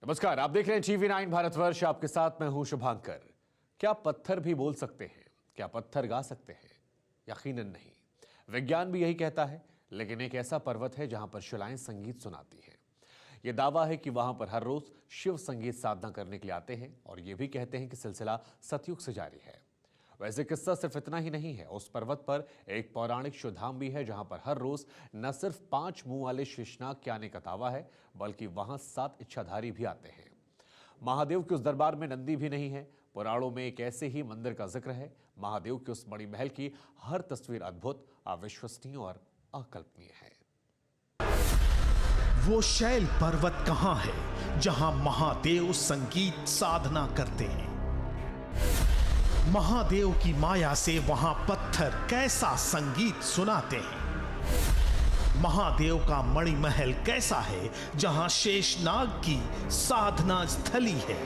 नमस्कार, आप देख रहे हैं TV9 भारतवर्ष। आपके साथ मैं हूं शुभांकर। क्या पत्थर भी बोल सकते हैं? क्या पत्थर गा सकते हैं? यकीनन नहीं। विज्ञान भी यही कहता है, लेकिन एक ऐसा पर्वत है जहां पर शिलाएं संगीत सुनाती हैं। यह दावा है कि वहां पर हर रोज शिव संगीत साधना करने के लिए आते हैं और यह भी कहते हैं कि सिलसिला सतयुग से जारी है। वैसे किस्सा सिर्फ इतना ही नहीं है। उस पर्वत पर एक पौराणिक शिवधाम भी है जहां पर हर रोज न सिर्फ 5 मुंह वाले शेषनाग के आने का दावा है, बल्कि वहां 7 इच्छाधारी भी आते हैं। महादेव के उस दरबार में नंदी भी नहीं है। पुराणों में एक ऐसे ही मंदिर का जिक्र है। महादेव के उस मणिमहल की हर तस्वीर अद्भुत, अविश्वसनीय और अकल्पनीय है। वो शैल पर्वत कहां है जहां महादेव संगीत साधना करते हैं? महादेव की माया से वहां पत्थर कैसा संगीत सुनाते हैं? महादेव का मणिमहल कैसा है जहां शेषनाग की साधना स्थली है?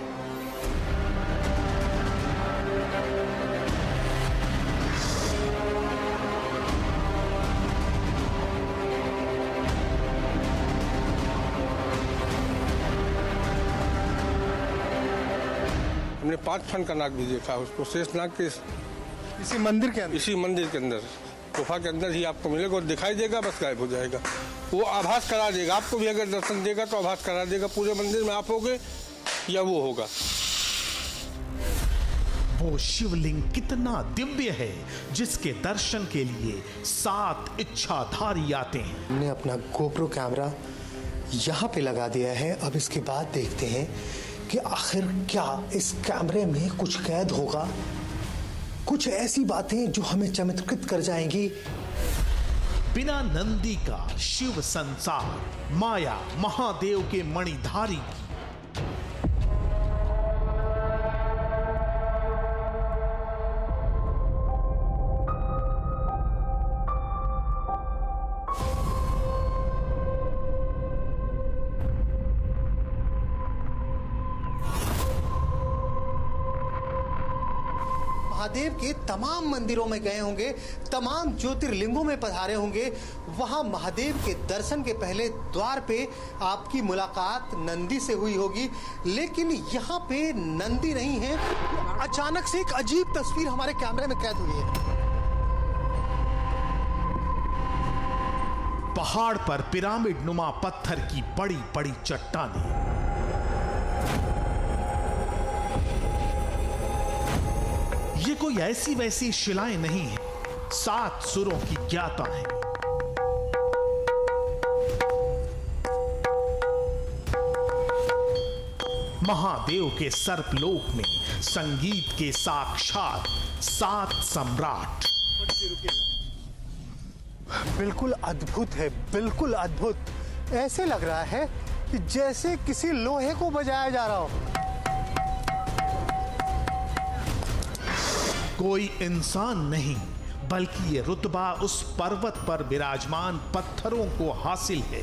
हमने 5 फन का नाग भी देखा, उसको शेषनाग के इसी मंदिर के अंदर गुफा के अंदर ही आपको मिलेगा और दिखाई देगा, बस गायब हो जाएगा। वो आभास करा देगा आपको भी, अगर दर्शन देगा तो आभास करा देगा पूरे मंदिर में आप होगे या वो होगा। वो शिवलिंग कितना दिव्य है जिसके दर्शन के लिए 7 इच्छाधारी आते हैं। हमने अपना गोप्रो कैमरा यहाँ पे लगा दिया है। अब इसके बाद देखते हैं कि आखिर क्या इस कैमरे में कुछ कैद होगा, कुछ ऐसी बातें जो हमें चमत्कृत कर जाएंगी। बिना नंदी का शिव संसार, माया महादेव के मणिधारी की। महादेव के तमाम मंदिरों में गए होंगे, तमाम ज्योतिर्लिंगों में पधारे होंगे। वहां महादेव के दर्शन के पहले द्वार पे आपकी मुलाकात नंदी से हुई होगी, लेकिन यहाँ पे नंदी नहीं है। अचानक से एक अजीब तस्वीर हमारे कैमरे में कैद हुई है। पहाड़ पर पिरामिड नुमा पत्थर की बड़ी बड़ी चट्टानें। ये कोई ऐसी वैसी शिलाएं नहीं है, 7 सुरों की ज्ञाता है। महादेव के सर्पलोक में संगीत के साक्षात 7 सम्राट। बिल्कुल अद्भुत है, बिल्कुल अद्भुत। ऐसे लग रहा है कि जैसे किसी लोहे को बजाया जा रहा हो। कोई इंसान नहीं, बल्कि ये रुतबा उस पर्वत पर विराजमान पत्थरों को हासिल है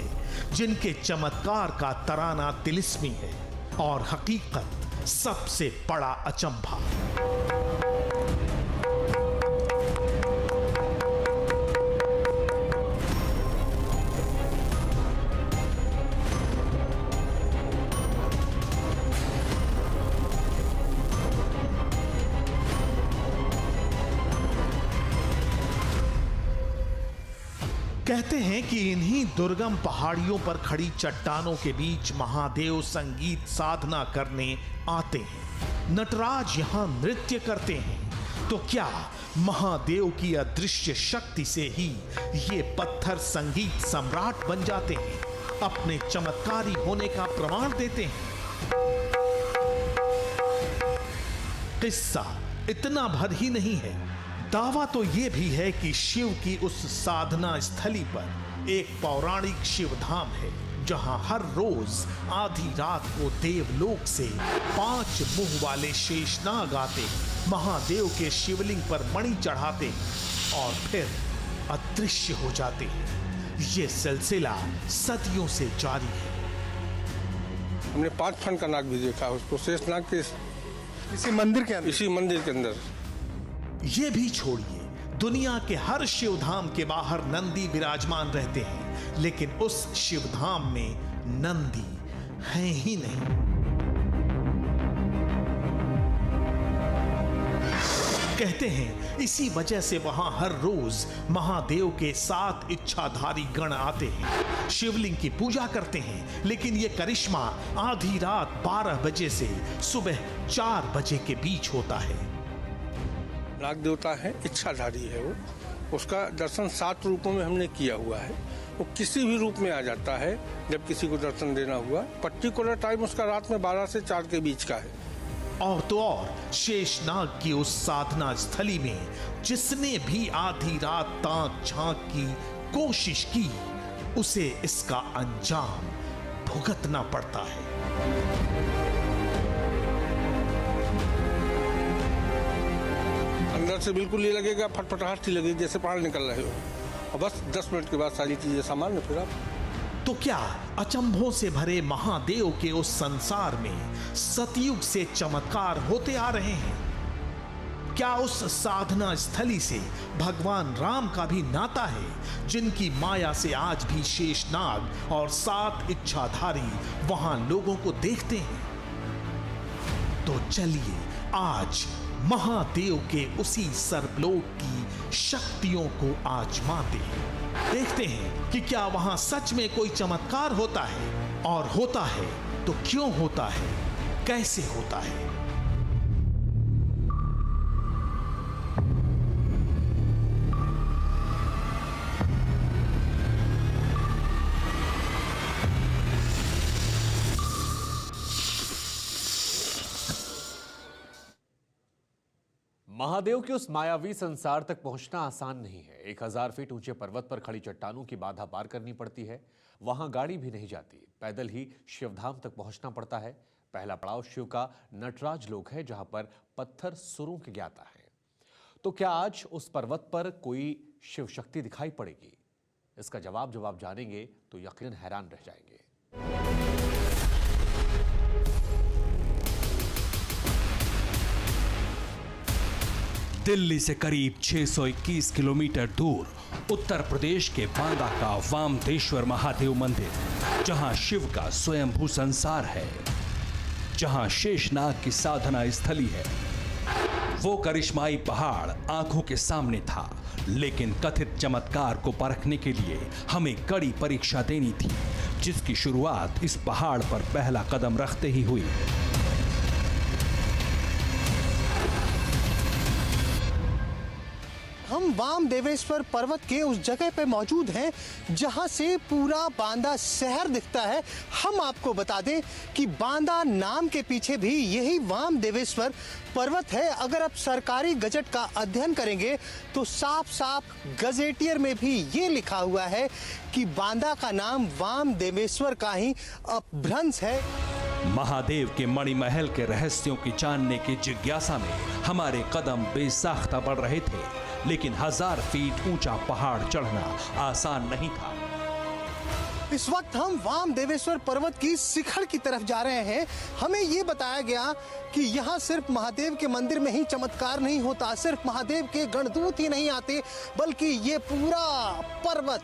जिनके चमत्कार का तराना तिलिस्मी है और हकीकत सबसे बड़ा अचंभा। कहते हैं कि इन्हीं दुर्गम पहाड़ियों पर खड़ी चट्टानों के बीच महादेव संगीत साधना करने आते हैं। नटराज यहां नृत्य करते हैं। तो क्या महादेव की अदृश्य शक्ति से ही ये पत्थर संगीत सम्राट बन जाते हैं, अपने चमत्कारी होने का प्रमाण देते हैं? किस्सा इतना भर ही नहीं है, दावा तो यह भी है कि शिव की उस साधना स्थली पर एक पौराणिक शिवधाम है जहां हर रोज आधी रात को देवलोक से 5 मुंह वाले शेषनाग आते, महादेव के शिवलिंग पर मणि चढ़ाते और फिर अदृश्य हो जाते हैं। ये सिलसिला सदियों से जारी है। हमने 5 फन का नाग भी देखा, उसको शेषनाग के इसी मंदिर के अंदर। ये भी छोड़िए, दुनिया के हर शिवधाम के बाहर नंदी विराजमान रहते हैं, लेकिन उस शिवधाम में नंदी है ही नहीं। कहते हैं इसी वजह से वहां हर रोज महादेव के 7 इच्छाधारी गण आते हैं, शिवलिंग की पूजा करते हैं। लेकिन ये करिश्मा आधी रात 12 बजे से सुबह 4 बजे के बीच होता है। नाग देवता है, इच्छाधारी है वो। उसका दर्शन 7 रूपों में हमने किया हुआ है। वो किसी भी रूप में आ जाता है जब किसी को दर्शन देना हुआ। पर्टिकुलर टाइम उसका रात में 12 से 4 के बीच का है। और तो और शेषनाग की उस साधना स्थली में जिसने भी आधी रात ताक झांक की कोशिश की, उसे इसका अंजाम भुगतना पड़ता है। अंदर से बिल्कुल ये लगेगा, फटफटाहट सी लगेगी जैसे प्राण निकल रहे हो, और बस 10 मिनट के बाद सारी चीजें सामान्य फिर आप। तो क्या अचंभों से भरे महादेव के उस संसार में सतयुग से चमत्कार होते आ रहे हैं? क्या उस साधना स्थली से भगवान राम का भी नाता है, जिनकी माया से आज भी शेषनाग और 7 इच्छाधारी वहां लोगों को देखते हैं? तो चलिए आज महादेव के उसी सर्वलोक की शक्तियों को आजमाते हैं। देखते हैं कि क्या वहां सच में कोई चमत्कार होता है, और होता है तो क्यों होता है, कैसे होता है। महादेव के उस मायावी संसार तक पहुंचना आसान नहीं है। 1000 फीट ऊंचे पर्वत पर खड़ी चट्टानों की बाधा पार करनी पड़ती है। वहां गाड़ी भी नहीं जाती, पैदल ही शिवधाम तक पहुंचना पड़ता है। पहला पड़ाव शिव का नटराज लोक है, जहां पर पत्थर सुरों के ज्ञाता है। तो क्या आज उस पर्वत पर कोई शिव शक्ति दिखाई पड़ेगी? इसका जवाब जानेंगे तो यकीनन हैरान रह जाएंगे। दिल्ली से करीब 621 किलोमीटर दूर उत्तर प्रदेश के बांदा का वामदेश्वर महादेव मंदिर, जहां शिव का स्वयंभू संसार है, जहां शेषनाग की साधना स्थली है। वो करिश्माई पहाड़ आंखों के सामने था, लेकिन कथित चमत्कार को परखने के लिए हमें कड़ी परीक्षा देनी थी, जिसकी शुरुआत इस पहाड़ पर पहला कदम रखते ही हुई। हम वामदेवेश्वर पर्वत के उस जगह पे मौजूद हैं जहां से पूरा बांदा शहर दिखता है। हम आपको बता दें कि बांदा नाम के पीछे भी यही वामदेवेश्वर पर्वत है। अगर आप सरकारी गजट का अध्ययन करेंगे तो साफ साफ गजेटियर में भी ये लिखा हुआ है कि बांदा का नाम वामदेवेश्वर का ही अपभ्रंश है। महादेव के मणिमहल के रहस्यों की जानने की जिज्ञासा में हमारे कदम बेसाख्ता बढ़ रहे थे, लेकिन 1000 फीट ऊंचा पहाड़ चढ़ना आसान नहीं था। इस वक्त हम वामदेवेश्वर पर्वत की शिखर की तरफ जा रहे हैं। हमें ये बताया गया कि यहाँ सिर्फ महादेव के मंदिर में ही चमत्कार नहीं होता, सिर्फ महादेव के गणदूत ही नहीं आते, बल्कि ये पूरा पर्वत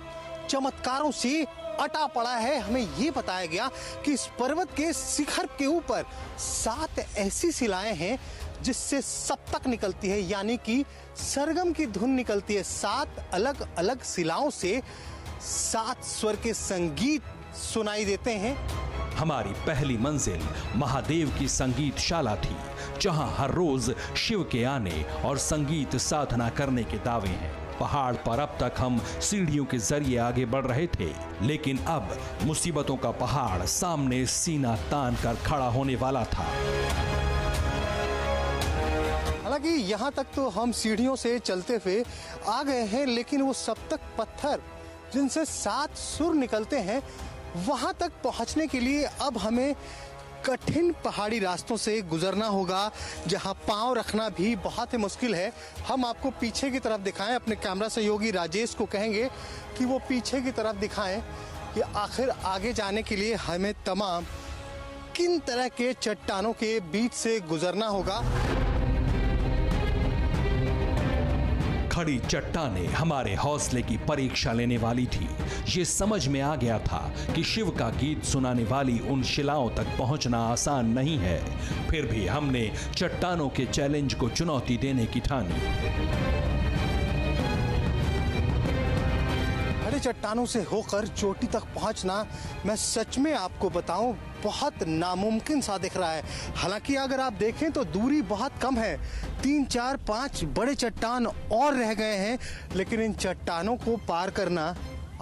चमत्कारों से अटा पड़ा है। हमें ये बताया गया कि इस पर्वत के शिखर के ऊपर 7 ऐसी शिलाएं हैं जिससे सप्तक निकलती है, यानी कि सरगम की धुन निकलती है। 7 अलग अलग शिलाओं से 7 स्वर के संगीत सुनाई देते हैं। हमारी पहली मंजिल महादेव की संगीतशाला थी, जहां हर रोज शिव के आने और संगीत साधना करने के दावे हैं। पहाड़ पर अब तक हम सीढ़ियों के जरिए आगे बढ़ रहे थे, लेकिन अब मुसीबतों का पहाड़ सामने सीना तान कर खड़ा होने वाला था। हालांकि यहाँ तक तो हम सीढ़ियों से चलते हुए आ गए हैं, लेकिन वो सप्तक पत्थर जिनसे 7 सुर निकलते हैं, वहां तक पहुंचने के लिए अब हमें कठिन पहाड़ी रास्तों से गुजरना होगा, जहां पांव रखना भी बहुत ही मुश्किल है। हम आपको पीछे की तरफ दिखाएं, अपने कैमरा सहयोगी राजेश को कहेंगे कि वो पीछे की तरफ दिखाएं कि आखिर आगे जाने के लिए हमें तमाम किन तरह के चट्टानों के बीच से गुजरना होगा। खड़ी चट्टानें हमारे हौसले की परीक्षा लेने वाली थी। ये समझ में आ गया था कि शिव का गीत सुनाने वाली उन शिलाओं तक पहुंचना आसान नहीं है। फिर भी हमने चट्टानों के चैलेंज को चुनौती देने की ठानी। बड़े चट्टानों से होकर चोटी तक पहुंचना, मैं सच में आपको बताऊं, बहुत नामुमकिन सा दिख रहा है। हालांकि अगर आप देखें तो दूरी बहुत कम है, 3, 4, 5 बड़े चट्टान और रह गए हैं, लेकिन इन चट्टानों को पार करना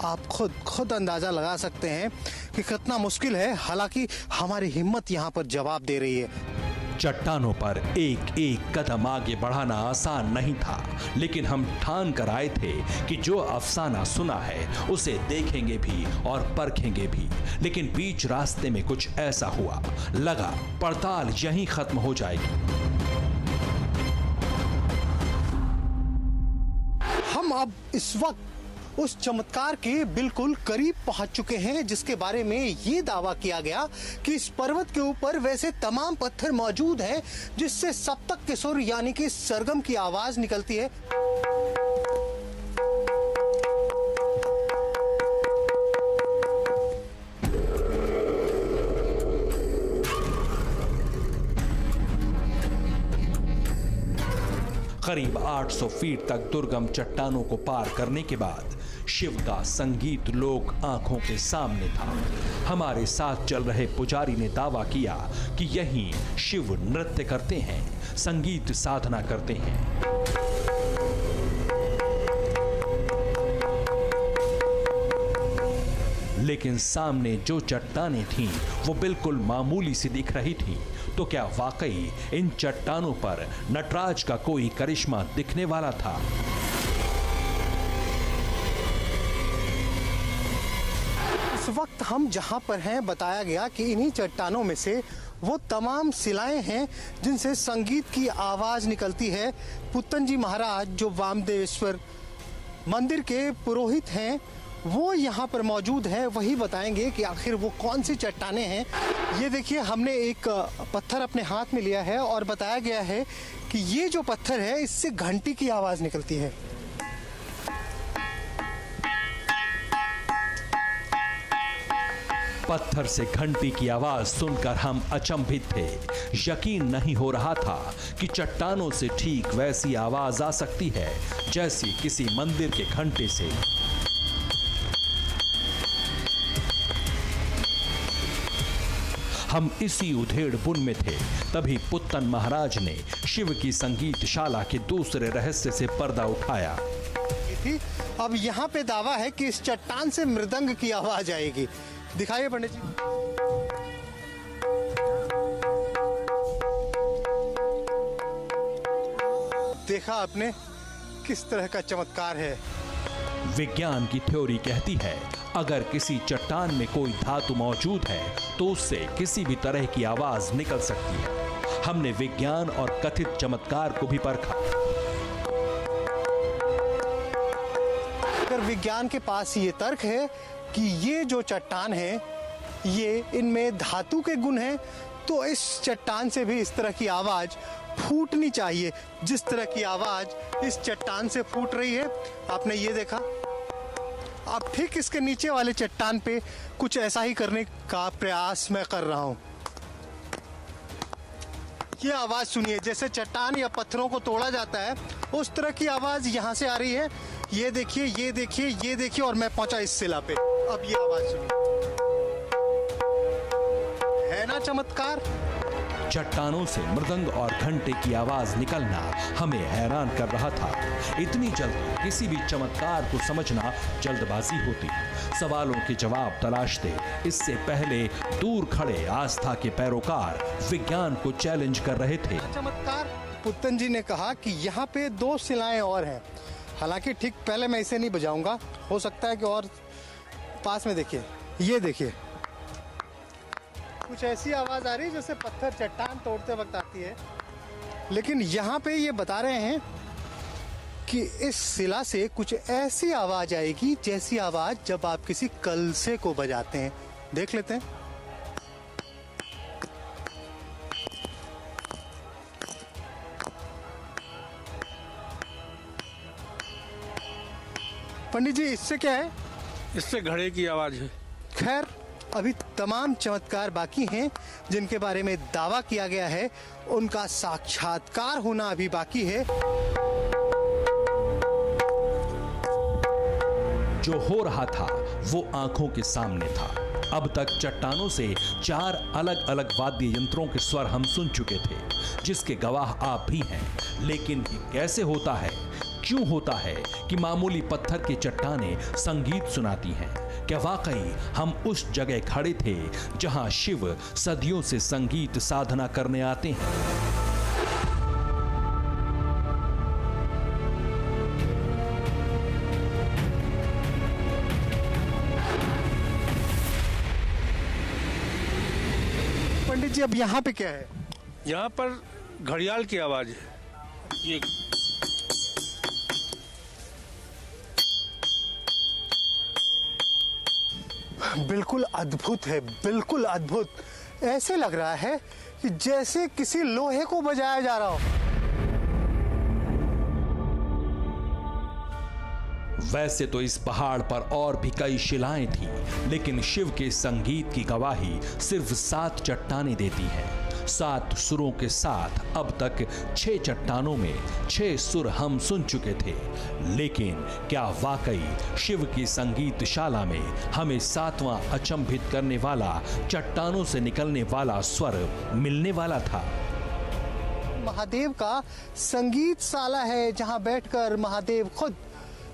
आप खुद अंदाजा लगा सकते हैं कि कितना मुश्किल है। हालांकि हमारी हिम्मत यहाँ पर जवाब दे रही है। चट्टानों पर एक एक कदम आगे बढ़ाना आसान नहीं था, लेकिन हम ठान कर आए थे कि जो अफसाना सुना है उसे देखेंगे भी और परखेंगे भी। लेकिन बीच रास्ते में कुछ ऐसा हुआ, लगा पड़ताल यहीं खत्म हो जाएगी। हम अब इस वक्त उस चमत्कार के बिल्कुल करीब पहुंच चुके हैं जिसके बारे में ये दावा किया गया कि इस पर्वत के ऊपर वैसे तमाम पत्थर मौजूद हैं जिससे सप्तक के सुर यानी कि सरगम की आवाज निकलती है। करीब 800 फीट तक दुर्गम चट्टानों को पार करने के बाद शिव का संगीत लोक आंखों के सामने था। हमारे साथ चल रहे पुजारी ने दावा किया कि यहीं शिव नृत्य करते हैं, संगीत साधना करते हैं। लेकिन सामने जो चट्टानें थीं वो बिल्कुल मामूली सी दिख रही थीं। तो क्या वाकई इन चट्टानों पर नटराज का कोई करिश्मा दिखने वाला था? इस वक्त हम जहां पर हैं बताया गया कि इन्हीं चट्टानों में से वो तमाम शिलाएं हैं जिनसे संगीत की आवाज निकलती है। पुत्तन जी महाराज जो वामदेवेश्वर मंदिर के पुरोहित हैं वो यहाँ पर मौजूद है, वही बताएंगे कि आखिर वो कौन सी चट्टानें हैं। ये देखिए, हमने एक पत्थर अपने हाथ में लिया है और बताया गया है कि ये जो पत्थर है इससे घंटी की आवाज निकलती है। पत्थर से घंटी की आवाज सुनकर हम अचंभित थे। यकीन नहीं हो रहा था कि चट्टानों से ठीक वैसी आवाज आ सकती है जैसी किसी मंदिर के घंटे से। हम इसी उधेड़ बुन में थे, तभी पुत्तन महाराज ने शिव की संगीतशाला के दूसरे रहस्य से पर्दा उठाया। अब यहाँ पे दावा है कि इस चट्टान से मृदंग की आवाज आएगी। दिखाइए पंडित जी। देखा आपने किस तरह का चमत्कार है। विज्ञान की थ्योरी कहती है अगर किसी चट्टान में कोई धातु मौजूद है तो उससे किसी भी तरह की आवाज निकल सकती है। हमने विज्ञान और कथित चमत्कार को भी परखा। अगर विज्ञान के पास ये तर्क है कि ये जो चट्टान है ये इनमें धातु के गुण हैं, तो इस चट्टान से भी इस तरह की आवाज फूटनी चाहिए जिस तरह की आवाज इस चट्टान से फूट रही है। आपने ये देखा। अब ठीक इसके नीचे वाले चट्टान पे कुछ ऐसा ही करने का प्रयास मैं कर रहा हूं। ये आवाज सुनिए, जैसे चट्टान या पत्थरों को तोड़ा जाता है उस तरह की आवाज यहां से आ रही है। ये देखिए, ये देखिए, ये देखिए, और मैं पहुंचा इस शिला पे। अब ये आवाज सुनिए, है ना चमत्कार। चट्टानों से मृदंग और घंटे की आवाज निकलना हमें हैरान कर रहा था। इतनी जल्दी किसी भी चमत्कार को समझना जल्दबाजी होती। सवालों के जवाब तलाशते इससे पहले दूर खड़े आस्था के पैरोकार विज्ञान को चैलेंज कर रहे थे। चमत्कार। पुत्तन जी ने कहा कि यहाँ पे 2 शिलाएं और हैं। हालांकि ठीक पहले मैं इसे नहीं बजाऊंगा, हो सकता है कि और पास में देखिए, ये देखिए, कुछ ऐसी आवाज आ रही है जैसे पत्थर चट्टान तोड़ते वक्त आती है। लेकिन यहाँ पे ये बता रहे हैं कि इस शिला से कुछ ऐसी आवाज आएगी जैसी आवाज जब आप किसी कलसे को बजाते हैं। देख लेते हैं। पंडित जी, इससे क्या है? इससे घड़े की आवाज़ है। खैर, अभी तमाम चमत्कार बाकी हैं जिनके बारे में दावा किया गया है, उनका साक्षात्कार होना अभी बाकी है। जो हो रहा था वो आंखों के सामने था। अब तक चट्टानों से 4 अलग अलग वाद्य यंत्रों के स्वर हम सुन चुके थे, जिसके गवाह आप भी हैं। लेकिन ये कैसे होता है, क्यों होता है कि मामूली पत्थर की चट्टानें संगीत सुनाती हैं? क्या वाकई हम उस जगह खड़े थे जहां शिव सदियों से संगीत साधना करने आते हैं? पंडित जी, अब यहाँ पे क्या है? यहाँ पर घड़ियाल की आवाज़ है। ये बिल्कुल अद्भुत है, बिल्कुल अद्भुत। ऐसे लग रहा है कि जैसे किसी लोहे को बजाया जा रहा हो। वैसे तो इस पहाड़ पर और भी कई शिलाएं थीं, लेकिन शिव के संगीत की गवाही सिर्फ 7 चट्टानें देती हैं। 7 सुरों के साथ अब तक 6 चट्टानों में 6 सुर हम सुन चुके थे। लेकिन क्या वाकई शिव की संगीतशाला में हमें 7वां अचंभित करने वाला चट्टानों से निकलने वाला स्वर मिलने वाला था? महादेव का संगीतशाला है जहां बैठकर महादेव खुद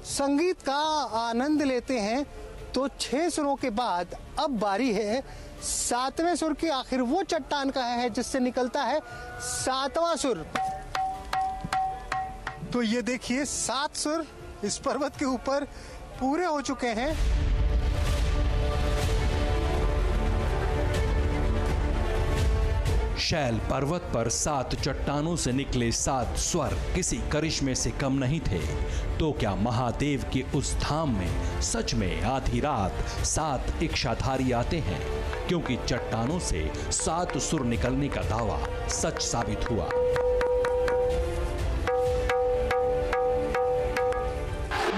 संगीत का आनंद लेते हैं। तो 6 सुरों के बाद अब बारी है 7वें सुर की। आखिर वो चट्टान का है जिससे निकलता है 7वां सुर। तो ये देखिए, 7 सुर इस पर्वत के ऊपर पूरे हो चुके हैं। शैल पर्वत पर 7 चट्टानों से निकले 7 स्वर किसी करिश्मे से कम नहीं थे। तो क्या महादेव के उस धाम में सच में आधी रात 7 इच्छाधारी आते हैं? क्योंकि चट्टानों से 7 सुर निकलने का दावा सच साबित हुआ।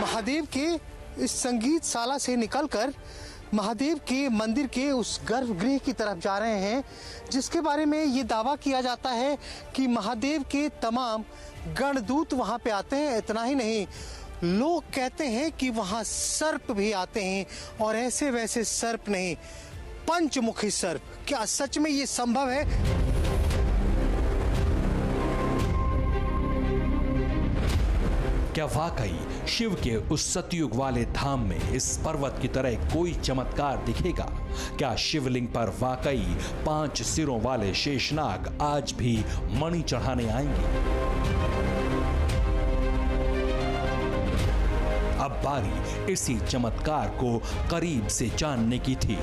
महादेव के इस संगीतशाला से निकलकर महादेव के मंदिर के उस गर्भगृह की तरफ जा रहे हैं, जिसके बारे में ये दावा किया जाता है कि महादेव के तमाम गणदूत वहां पे आते हैं। इतना ही नहीं, लोग कहते हैं कि वहां सर्प भी आते हैं, और ऐसे वैसे सर्प नहीं, पंचमुखी सर्प। क्या सच में ये संभव है? क्या वाकई शिव के उस सतयुग वाले धाम में इस पर्वत की तरह कोई चमत्कार दिखेगा? क्या शिवलिंग पर वाकई 5 सिरों वाले शेषनाग आज भी मणि चढ़ाने आएंगे? अब बारी इसी चमत्कार को करीब से जानने की थी।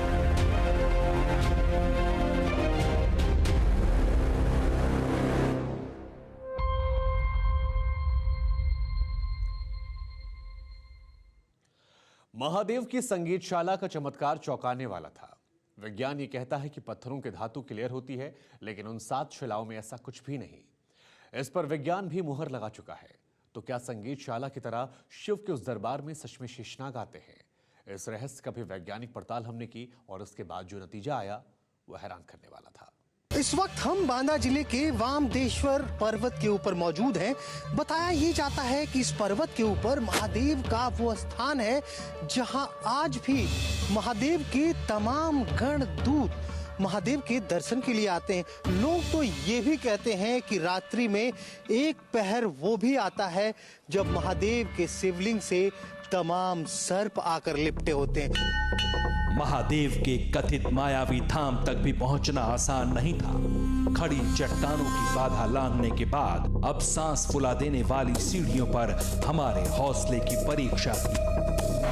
महादेव की संगीतशाला का चमत्कार चौंकाने वाला था। विज्ञान ये कहता है कि पत्थरों के धातु क्लियर होती है, लेकिन उन 7 शिलाओं में ऐसा कुछ भी नहीं। इस पर विज्ञान भी मुहर लगा चुका है। तो क्या संगीतशाला की तरह शिव के उस दरबार में सच में शेषनाग आते हैं? इस रहस्य का भी वैज्ञानिक पड़ताल हमने की, और उसके बाद जो नतीजा आया वो हैरान करने वाला था। इस वक्त हम बांदा जिले के वामदेश्वर पर्वत के ऊपर मौजूद हैं। बताया ये जाता है कि इस पर्वत के ऊपर महादेव का वो स्थान है जहां आज भी महादेव के तमाम गण दूत महादेव के दर्शन के लिए आते हैं। लोग तो ये भी कहते हैं कि रात्रि में एक पहर वो भी आता है जब महादेव के शिवलिंग से तमाम सर्प आकर लिपटे होते हैं। महादेव के कथित मायावी धाम तक भी पहुंचना आसान नहीं था। खड़ी चट्टानों की बाधा लांघने के बाद अब सांस फुला देने वाली सीढ़ियों पर हमारे हौसले की परीक्षा थी।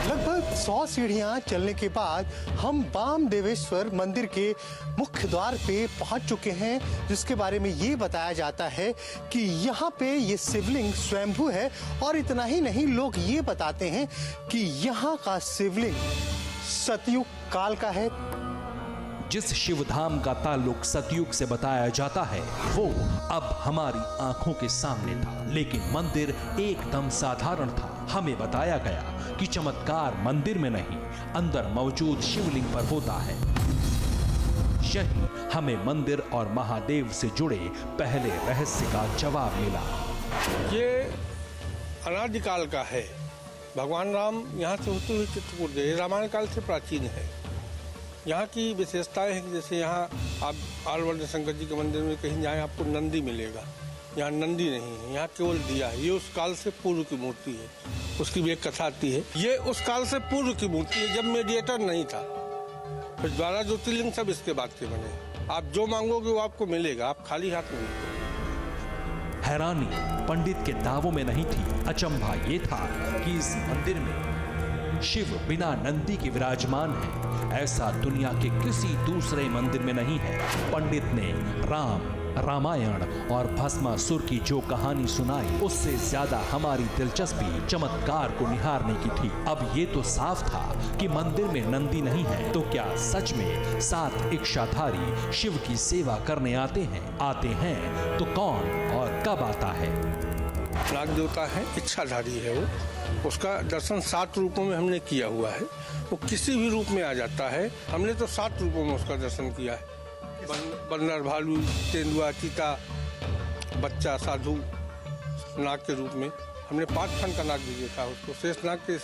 लगभग 100 सीढ़ियां चलने के बाद हम वामदेवेश्वर मंदिर के मुख्य द्वार पे पहुंच चुके हैं, जिसके बारे में ये बताया जाता है कि यहाँ पे ये शिवलिंग स्वयंभू है। और इतना ही नहीं, लोग ये बताते हैं कि यहाँ का शिवलिंग सतयुग काल का है। जिस शिवधाम का ताल्लुक सतयुग से बताया जाता है वो अब हमारी आंखों के सामने था, लेकिन मंदिर एकदम साधारण था। हमें बताया गया कि चमत्कार मंदिर में नहीं, अंदर मौजूद शिवलिंग पर होता है। यही हमें मंदिर और महादेव से जुड़े पहले रहस्य का जवाब मिला। ये अनादिकाल का है। भगवान राम यहाँ से होते हुए चित्रकूट गए, रामायण काल से प्राचीन है। यहाँ की विशेषताएं हैं कि जैसे यहाँ आप आलवंड शंकर जी के मंदिर में कहीं जाएं आपको नंदी मिलेगा, यहाँ नंदी नहीं है, यहाँ केवल दिया है। ये उस काल से पूर्व की मूर्ति है, उसकी भी एक कथा आती है। ये उस काल से पूर्व की मूर्ति है जब मेडिएटर नहीं था। फिर 12 ज्योतिर्लिंग सब इसके बाद के बने। आप जो मांगोगे वो आपको मिलेगा, आप खाली हाथ नहीं मिलेगा। हैरानी पंडित के दावों में नहीं थी, अचंभा ये था कि इस मंदिर में शिव बिना नंदी के विराजमान है। ऐसा दुनिया के किसी दूसरे मंदिर में नहीं है। पंडित ने रामायण और भस्मासुर की जो कहानी सुनाई, उससे ज्यादा हमारी दिलचस्पी चमत्कार को निहारने की थी। अब ये तो साफ था कि मंदिर में नंदी नहीं है, तो क्या सच में 7 इच्छाधारी शिव की सेवा करने आते हैं? आते हैं तो कौन और कब आता है? नाग देवता है, इच्छाधारी है वो। उसका दर्शन 7 रूपों में हमने किया हुआ है। वो किसी भी रूप में आ जाता है। हमने तो 7 रूपों में उसका दर्शन किया है। बंदर, भालू, तेंदुआ, चीता, बच्चा, साधु, नाग के रूप में। हमने 5 फन का नाग भी देखा उसको, शेष नाग के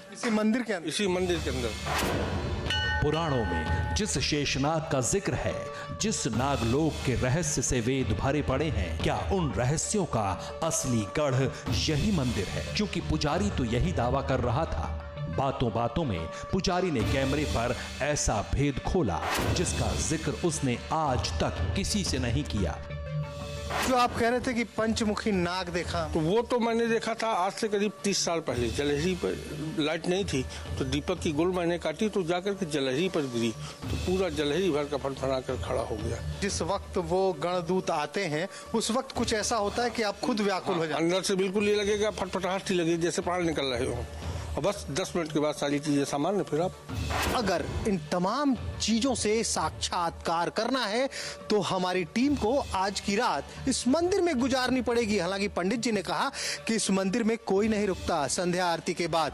इसी मंदिर के अंदर। पुराणों में जिस शेषनाग का जिक्र है, जिस नागलोक के रहस्य से वेद भरे पड़े हैं, क्या उन रहस्यों का असली गढ़ यही मंदिर है? क्योंकि पुजारी तो यही दावा कर रहा था। बातों बातों में पुजारी ने कैमरे पर ऐसा भेद खोला जिसका जिक्र उसने आज तक किसी से नहीं किया। जो आप कह रहे थे कि पंचमुखी नाग देखा, तो वो तो मैंने देखा था आज से करीब 30 साल पहले। जलहरी पर लाइट नहीं थी तो दीपक की गुल मैंने काटी तो जाकर के जलहरी पर गिरी तो पूरा जलहरी भर का फनफना कर खड़ा हो गया। जिस वक्त वो गणदूत आते हैं उस वक्त कुछ ऐसा होता है कि आप खुद व्याकुल हो जाते हैं। अंदर से बिल्कुल ये लगेगा, फटफटाहट सी लगेगी जैसे प्राण निकल रहे हो। और बस 10 मिनट के बाद सारी चीजें सामान्य। फिर आप अगर इन तमाम चीजों से साक्षात्कार करना है तो हमारी टीम को आज की रात इस मंदिर में गुजारनी पड़ेगी। हालांकि पंडित जी ने कहा कि इस मंदिर में कोई नहीं रुकता संध्या आरती के बाद।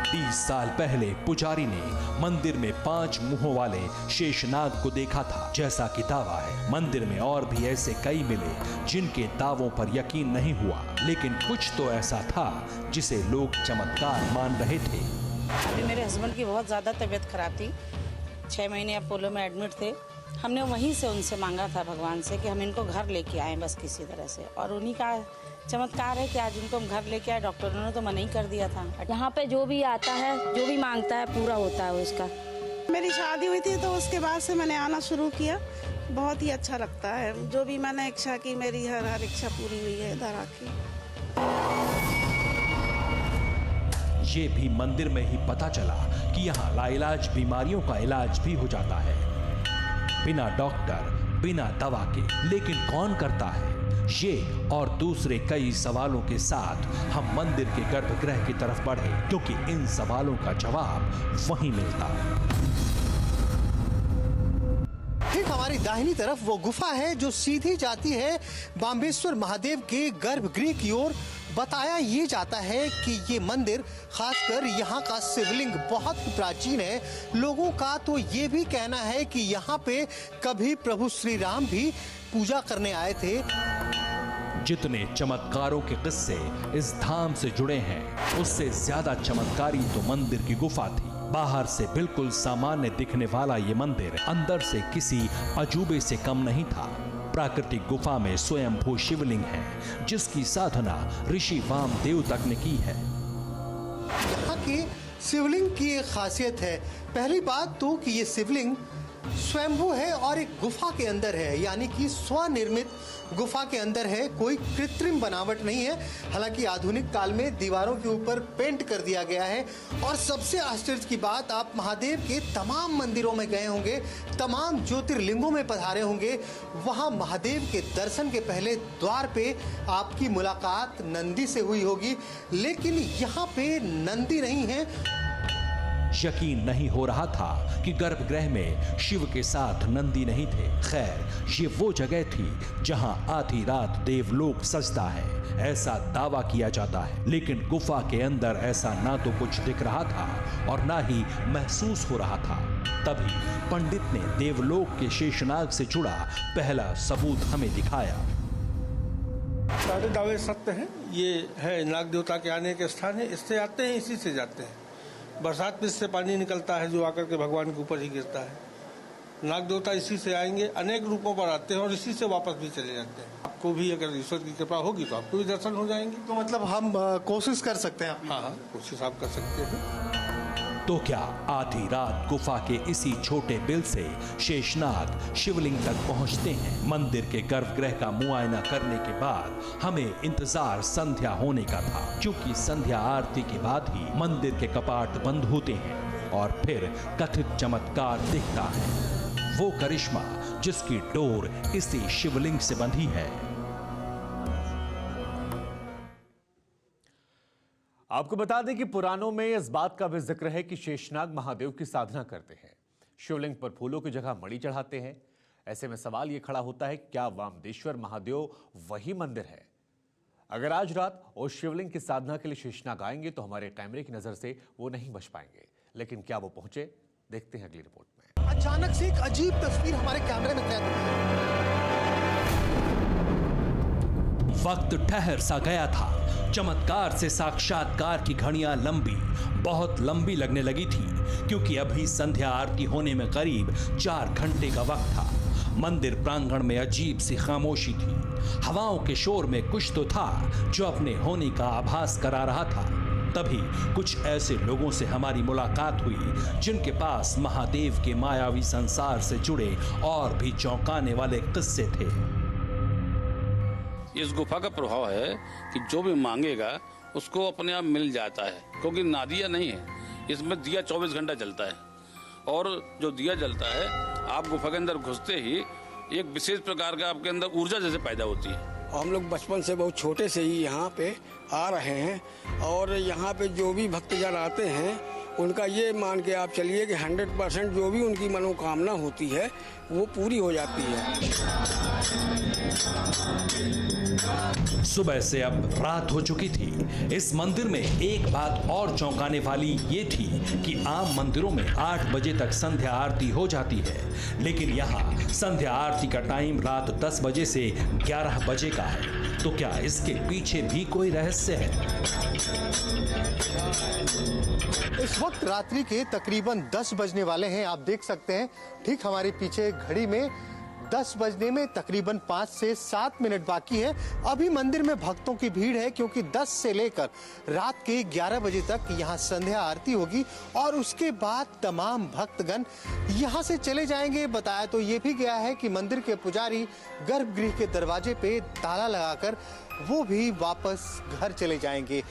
30 साल पहले पुजारी ने मंदिर में 5 मुंहों वाले शेषनाग को देखा था, जैसा कि दावा है। मंदिर में और भी ऐसे कई मिले जिनके दावों पर यकीन नहीं हुआ, लेकिन कुछ तो ऐसा था जिसे लोग चमत्कार मान रहे थे। अभी मेरे हस्बैंड की बहुत ज़्यादा तबीयत खराब थी, 6 महीने अपोलो में एडमिट थे। हमने वहीं से उनसे मांगा था भगवान से कि हम इनको घर लेके आएँ बस किसी तरह से, और उन्हीं का चमत्कार है कि आज इनको हम घर लेके आए। डॉक्टरों ने तो मना ही कर दिया था। यहाँ पे जो भी आता है, जो भी मांगता है, पूरा होता है उसका। मेरी शादी हुई थी तो उसके बाद से मैंने आना शुरू किया। बहुत ही अच्छा लगता है। जो भी मैंने इच्छा की, मेरी हर इच्छा पूरी हुई है इधर आके। ये भी मंदिर में ही पता चला कि यहाँ लाइलाज बीमारियों का इलाज भी हो जाता है, बिना डॉक्टर, बिना दवा के। लेकिन कौन करता है? ये और दूसरे कई सवालों के साथ हम मंदिर के गर्भगृह की तरफ बढ़े, क्योंकि इन सवालों का जवाब वहीं मिलता। ठीक हमारी दाहिनी तरफ वो गुफा है जो सीधी जाती है बाम्बेश्वर महादेव के गर्भगृह की ओर। बताया ये जाता है कि ये मंदिर, खासकर यहाँ का शिवलिंग बहुत ही प्राचीन है। लोगों का तो ये भी कहना है कि यहाँ पे कभी प्रभु श्री राम भी पूजा करने आए थे। जितने चमत्कारों के किस्से इस धाम से जुड़े हैं, उससे ज्यादा चमत्कारी तो मंदिर की गुफा थी। बाहर से बिल्कुल सामान्य दिखने वाला ये मंदिर अंदर से किसी अजूबे से कम नहीं था। प्राकृतिक गुफा में स्वयंभू शिवलिंग है जिसकी साधना ऋषि वामदेव तक ने की है। यहाँ की शिवलिंग की एक खासियत है, पहली बात तो कि ये शिवलिंग स्वयंभू है और एक गुफा के अंदर है, यानी कि स्वनिर्मित गुफा के अंदर है, कोई कृत्रिम बनावट नहीं है। हालांकि आधुनिक काल में दीवारों के ऊपर पेंट कर दिया गया है। और सबसे आश्चर्य की बात, आप महादेव के तमाम मंदिरों में गए होंगे, तमाम ज्योतिर्लिंगों में पधारे होंगे, वहां महादेव के दर्शन के पहले द्वार पे आपकी मुलाकात नंदी से हुई होगी, लेकिन यहाँ पे नंदी नहीं है। यकीन नहीं हो रहा था कि गर्भगृह में शिव के साथ नंदी नहीं थे। खैर, ये वो जगह थी जहां आधी रात देवलोक सजता है, ऐसा दावा किया जाता है। लेकिन गुफा के अंदर ऐसा ना तो कुछ दिख रहा था और ना ही महसूस हो रहा था। तभी पंडित ने देवलोक के शेषनाग से जुड़ा पहला सबूत हमें दिखाया। सारे दावे सत्य हैं। ये है नाग देवता के आने के स्थान है, इससे आते हैं, इसी से जाते हैं। बरसात में इससे पानी निकलता है जो आकर के भगवान के ऊपर ही गिरता है। नाग देवता इसी से आएंगे, अनेक रूपों पर आते हैं और इसी से वापस भी चले जाते हैं। आपको भी अगर ईश्वर की कृपा होगी तो आपको भी दर्शन हो जाएंगे। तो मतलब हम कोशिश कर सकते हैं? हाँ, कोशिश आप कर सकते हैं। तो क्या आधी रात गुफा के इसी छोटे बिल से शेषनाग शिवलिंग तक पहुंचते हैं? मंदिर के गर्भगृह का मुआयना करने के बाद हमें इंतजार संध्या होने का था, क्योंकि संध्या आरती के बाद ही मंदिर के कपाट बंद होते हैं और फिर कथित चमत्कार दिखता है, वो करिश्मा जिसकी डोर इसी शिवलिंग से बंधी है। आपको बता दें कि पुराणों में इस बात का भी जिक्र है कि शेषनाग महादेव की साधना करते हैं, शिवलिंग पर फूलों की जगह मणि चढ़ाते हैं। ऐसे में सवाल यह खड़ा होता है, क्या वामदेश्वर महादेव वही मंदिर है? अगर आज रात उस शिवलिंग की साधना के लिए शेषनाग आएंगे तो हमारे कैमरे की नजर से वो नहीं बच पाएंगे, लेकिन क्या वो पहुंचे? देखते हैं अगली रिपोर्ट में। अचानक से एक अजीब तस्वीर हमारे कैमरे में कैद हुई है। वक्त ठहर सा गया था। चमत्कार से साक्षात्कार की घड़ियां लंबी, बहुत लंबी लगने लगी थी, क्योंकि अभी संध्या आरती होने में करीब 4 घंटे का वक्त था। मंदिर प्रांगण में अजीब सी खामोशी थी। हवाओं के शोर में कुछ तो था जो अपने होने का आभास करा रहा था। तभी कुछ ऐसे लोगों से हमारी मुलाकात हुई जिनके पास महादेव के मायावी संसार से जुड़े और भी चौंकाने वाले किस्से थे। इस गुफा का प्रभाव है कि जो भी मांगेगा उसको अपने आप मिल जाता है, क्योंकि नादिया नहीं है, इसमें दिया 24 घंटा जलता है। और जो दिया जलता है, आप गुफा के अंदर घुसते ही एक विशेष प्रकार का आपके अंदर ऊर्जा जैसे पैदा होती है। हम लोग बचपन से बहुत छोटे से ही यहाँ पे आ रहे हैं और यहाँ पे जो भी भक्तजन आते हैं उनका ये मान के आप चलिए कि 100% जो भी उनकी मनोकामना होती है वो पूरी हो जाती है। सुबह से अब रात हो चुकी थी। इस मंदिर में एक बात और चौंकाने वाली ये थी कि आम मंदिरों में 8 बजे तक संध्या आरती हो जाती है, लेकिन यहाँ संध्या आरती का टाइम रात 10 बजे से 11 बजे का है। तो क्या इसके पीछे भी कोई रहस्य है? इस वक्त रात्रि के तकरीबन 10 बजने वाले हैं। आप देख सकते हैं ठीक हमारे पीछे घड़ी में 10 बजने में तकरीबन 5 से 7 मिनट बाकी है। अभी मंदिर में भक्तों की भीड़ है, क्योंकि 10 से लेकर रात के 11 बजे तक यहाँ संध्या आरती होगी और उसके बाद तमाम भक्तगण यहाँ से चले जाएंगे। बताया तो ये भी गया है कि मंदिर के पुजारी गर्भगृह के दरवाजे पे ताला लगाकर वो भी वापस घर चले जाएंगे।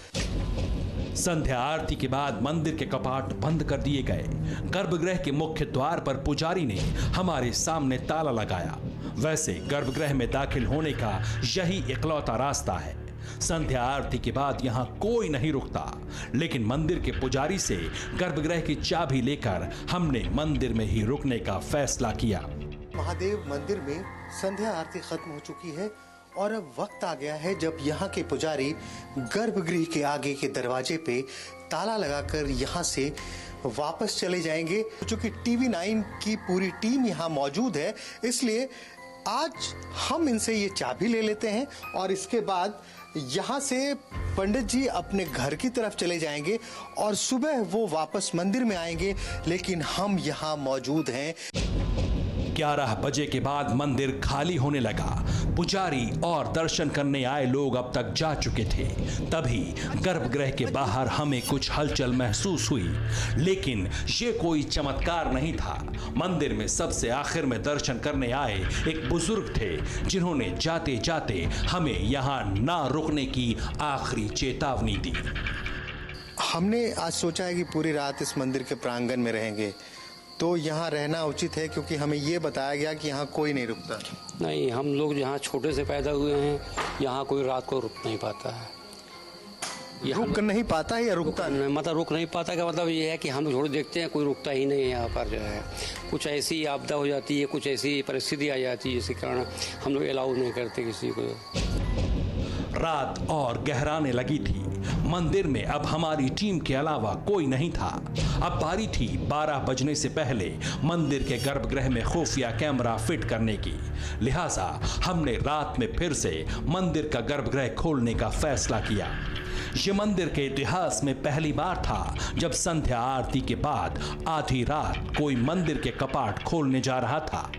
संध्या आरती के बाद मंदिर के कपाट बंद कर दिए गए। गर्भगृह के मुख्य द्वार पर पुजारी ने हमारे सामने ताला लगाया। वैसे गर्भगृह में दाखिल होने का यही इकलौता रास्ता है। संध्या आरती के बाद यहाँ कोई नहीं रुकता, लेकिन मंदिर के पुजारी से गर्भगृह की चाबी लेकर हमने मंदिर में ही रुकने का फैसला किया। महादेव मंदिर में संध्या आरती खत्म हो चुकी है और अब वक्त आ गया है जब यहाँ के पुजारी गर्भगृह के आगे के दरवाजे पे ताला लगाकर यहाँ से वापस चले जाएंगे। चूंकि TV9 की पूरी टीम यहाँ मौजूद है, इसलिए आज हम इनसे ये चाबी ले लेते हैं और इसके बाद यहाँ से पंडित जी अपने घर की तरफ चले जाएंगे और सुबह वो वापस मंदिर में आएंगे, लेकिन हम यहाँ मौजूद हैं। 11 बजे के बाद मंदिर खाली होने लगा। पुजारी और दर्शन करने आए लोग अब तक जा चुके थे। तभी गर्भगृह के बाहर हमें कुछ हलचल महसूस हुई, लेकिन ये कोई चमत्कार नहीं था। मंदिर में सबसे आखिर में दर्शन करने आए एक बुजुर्ग थे, जिन्होंने जाते जाते हमें यहाँ ना रुकने की आखिरी चेतावनी दी। हमने आज सोचा है कि पूरी रात इस मंदिर के प्रांगण में रहेंगे, तो यहाँ रहना उचित है, क्योंकि हमें ये बताया गया कि यहाँ कोई नहीं रुकता। नहीं, हम लोग यहाँ छोटे से पैदा हुए हैं, यहाँ कोई रात को रुक नहीं पाता है। रुक नहीं पाता है या रुकता नहीं? मतलब रुक नहीं पाता का मतलब ये है कि हम लोग थोड़ी देखते हैं, कोई रुकता ही नहीं है यहाँ पर जो है। कुछ ऐसी आपदा हो जाती है, कुछ ऐसी परिस्थिति आ जाती है जिसके कारण हम लोग अलाउ नहीं करते किसी को। रात और गहराने लगी थी। मंदिर में अब हमारी टीम के अलावा कोई नहीं था। अब बारी थी 12 बजने से पहले मंदिर के गर्भगृह में खुफिया कैमरा फिट करने की। लिहाजा हमने रात में फिर से मंदिर का गर्भगृह खोलने का फैसला किया। ये मंदिर के इतिहास में पहली बार था जब संध्या आरती के बाद आधी रात कोई मंदिर के कपाट खोलने जा रहा था।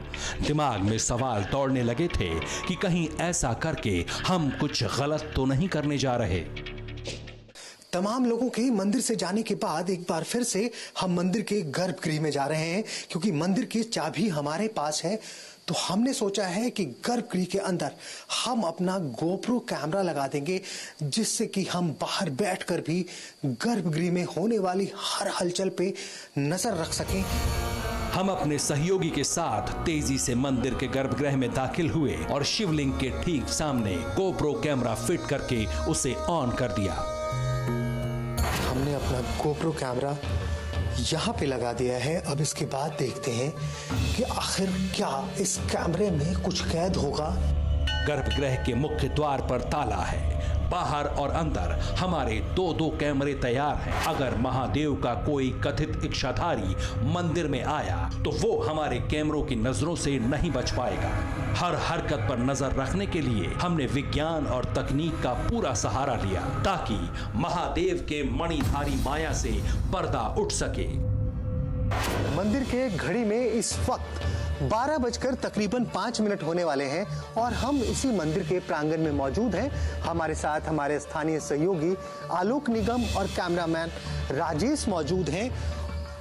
दिमाग में सवाल दौड़ने लगे थे कि कहीं ऐसा करके हम कुछ गलत तो नहीं करने जा रहे। तमाम लोगों के मंदिर से जाने के बाद एक बार फिर से हम मंदिर के गर्भगृह में जा रहे हैं, क्योंकि मंदिर की चाबी हमारे पास है। तो हमने सोचा है कि गर्भगृह के अंदर हम अपना गोप्रो कैमरा लगा देंगे, जिससे कि हम बाहर बैठकर भी गर्भगृह में होने वाली हर हलचल पे नजर रख सकें। हम अपने सहयोगी के साथ तेजी से मंदिर के गर्भगृह में दाखिल हुए और शिवलिंग के ठीक सामने गोप्रो कैमरा फिट करके उसे ऑन कर दिया। हमने अपना गोप्रो कैमरा यहाँ पे लगा दिया है। अब इसके बाद देखते हैं कि आखिर क्या इस कैमरे में कुछ कैद होगा। गर्भगृह के मुख्य द्वार पर ताला है। बाहर और अंदर हमारे 2-2 कैमरे तैयार हैं। अगर महादेव का कोई कथित इच्छाधारी मंदिर में आया तो वो हमारे कैमरों की नजरों से नहीं बच पाएगा। हर हरकत पर नजर रखने के लिए हमने विज्ञान और तकनीक का पूरा सहारा लिया, ताकि महादेव के मणिधारी माया से पर्दा उठ सके। मंदिर के घड़ी में इस वक्त 12 बजकर तकरीबन 5 मिनट होने वाले हैं और हम इसी मंदिर के प्रांगण में मौजूद हैं। हमारे साथ हमारे स्थानीय सहयोगी आलोक निगम और कैमरामैन राजेश मौजूद हैं।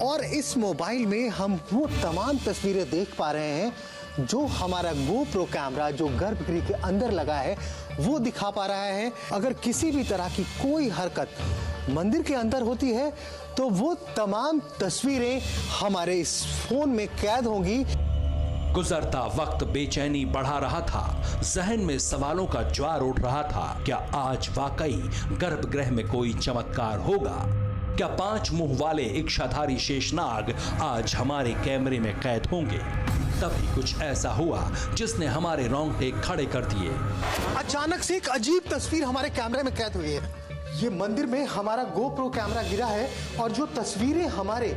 और इस मोबाइल में हम वो तमाम तस्वीरें देख पा रहे हैं जो हमारा गोप्रो कैमरा जो गर्भगृह के अंदर लगा है वो दिखा पा रहा है। अगर किसी भी तरह की कोई हरकत मंदिर के अंदर होती है तो वो तमाम तस्वीरें हमारे इस फोन में कैद होंगी। गुजरता वक्त बेचैनी बढ़ा रहा था। जहन में सवालों का ज्वार उठ रहा था। क्या आज वाकई गर्भगृह में कोई चमत्कार होगा? क्या 5 मुंह वाले इच्छाधारी शेषनाग आज हमारे कैमरे में कैद होंगे? तभी कुछ ऐसा हुआ जिसने हमारे रोंगटे खड़े कर दिए। अचानक से एक अजीब तस्वीर हमारे कैमरे में कैद हुई है। ये मंदिर में हमारा गोप्रो कैमरा गिरा है और जो तस्वीरें हमारे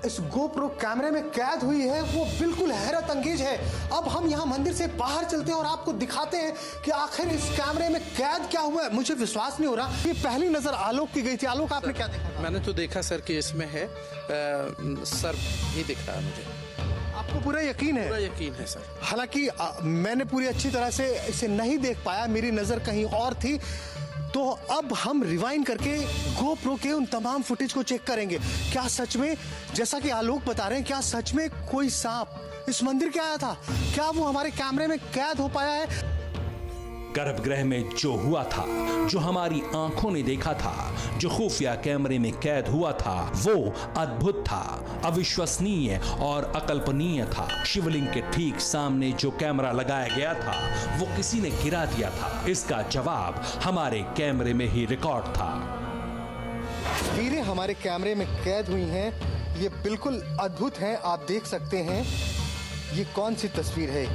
इस गोप्रो कैमरे में कैद हुई है वो बिल्कुल हैरत अंगेज है। अब हम यहाँ मंदिर से बाहर चलते हैं और आपको दिखाते हैं कि आखिर इस कैमरे में कैद क्या हुआ है। मुझे विश्वास नहीं हो रहा। ये पहली नजर आलोक की गई थी। आलोक, आपने क्या देखा? मैंने तो देखा सर कि इसमें है सर ही दिख रहा है मुझे। आपको पूरा यकीन है? पूरा यकीन है सर। हालांकि मैंने पूरी अच्छी तरह से इसे नहीं देख पाया, मेरी नजर कहीं और थी। तो अब हम रिवाइंड करके गोप्रो के उन तमाम फुटेज को चेक करेंगे। क्या सच में, जैसा कि आलोक बता रहे हैं, क्या सच में कोई सांप इस मंदिर के आया था? क्या वो हमारे कैमरे में कैद हो पाया है? गर्भगृह में जो हुआ था, जो हमारी आंखों ने देखा था, जो खुफिया कैमरे में कैद हुआ था, वो अद्भुत था, अविश्वसनीय और अकल्पनीय था। शिवलिंग के ठीक सामने जो कैमरा लगाया गया था वो किसी ने गिरा दिया था। इसका जवाब हमारे कैमरे में ही रिकॉर्ड था। तस्वीरें हमारे कैमरे में कैद हुई हैं। ये बिल्कुल अद्भुत हैं। आप देख सकते हैं ये कौन सी तस्वीर है।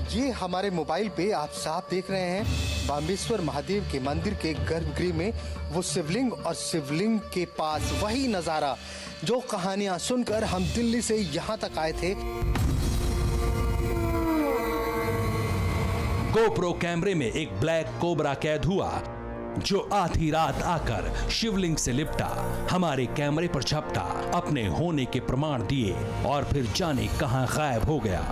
ये हमारे मोबाइल पे आप साफ देख रहे हैं बाम्बेश्वर महादेव के मंदिर के गर्भगृह में वो शिवलिंग और शिवलिंग के पास वही नजारा जो कहानियां सुनकर हम दिल्ली से यहाँ तक आए थे। गोप्रो कैमरे में एक ब्लैक कोबरा कैद हुआ जो आधी रात आकर शिवलिंग से लिपटा, हमारे कैमरे पर झपटा, अपने होने के प्रमाण दिए और फिर जाने कहां गायब हो गया।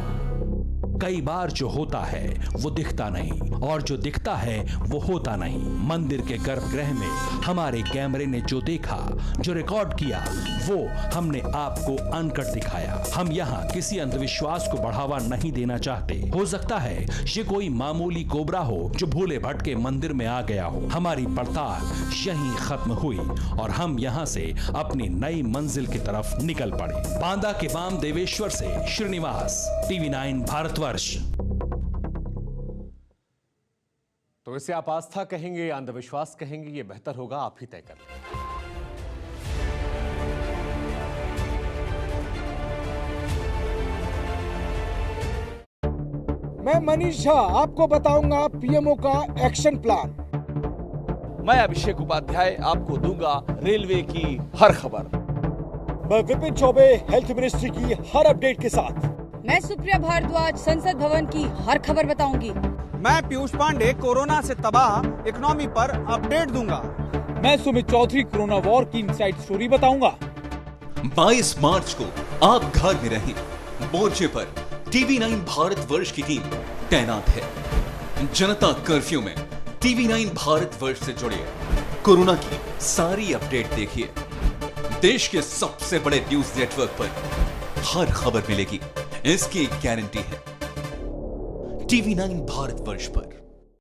कई बार जो होता है वो दिखता नहीं और जो दिखता है वो होता नहीं। मंदिर के गर्भगृह में हमारे कैमरे ने जो देखा, जो रिकॉर्ड किया, वो हमने आपको अनकट दिखाया। हम यहाँ किसी अंधविश्वास को बढ़ावा नहीं देना चाहते। हो सकता है ये कोई मामूली कोबरा हो जो भूले भटके मंदिर में आ गया हो। हमारी पड़ताल यहीं खत्म हुई और हम यहाँ से अपनी नई मंजिल की तरफ निकल पड़े। बांदा के वाम देवेश्वर से श्रीनिवास, TV9 भारतवर्ष। तो तो इसे आप आस्था कहेंगे या अंधविश्वास कहेंगे, ये बेहतर होगा आप ही तय कर लें। मैं मनीष झा आपको बताऊंगा पीएमओ का एक्शन प्लान। मैं अभिषेक उपाध्याय आपको दूंगा रेलवे की हर खबर। मैं विपिन चौबे हेल्थ मिनिस्ट्री की हर अपडेट के साथ। मैं सुप्रिया भारद्वाज संसद भवन की हर खबर बताऊंगी। मैं पीयूष पांडे कोरोना से तबाह इकोनॉमी पर अपडेट दूंगा। मैं सुमित चौधरी कोरोना वॉर की इनसाइड स्टोरी बताऊंगा। 22 मार्च को आप घर में रहें, मोर्चे पर TV9 भारतवर्ष की टीम तैनात है। जनता कर्फ्यू में TV9 भारतवर्ष से जुड़िए, कोरोना की सारी अपडेट देखिए। देश के सबसे बड़े न्यूज नेटवर्क पर हर खबर मिलेगी, इसकी गारंटी है। TV9 भारतवर्ष पर।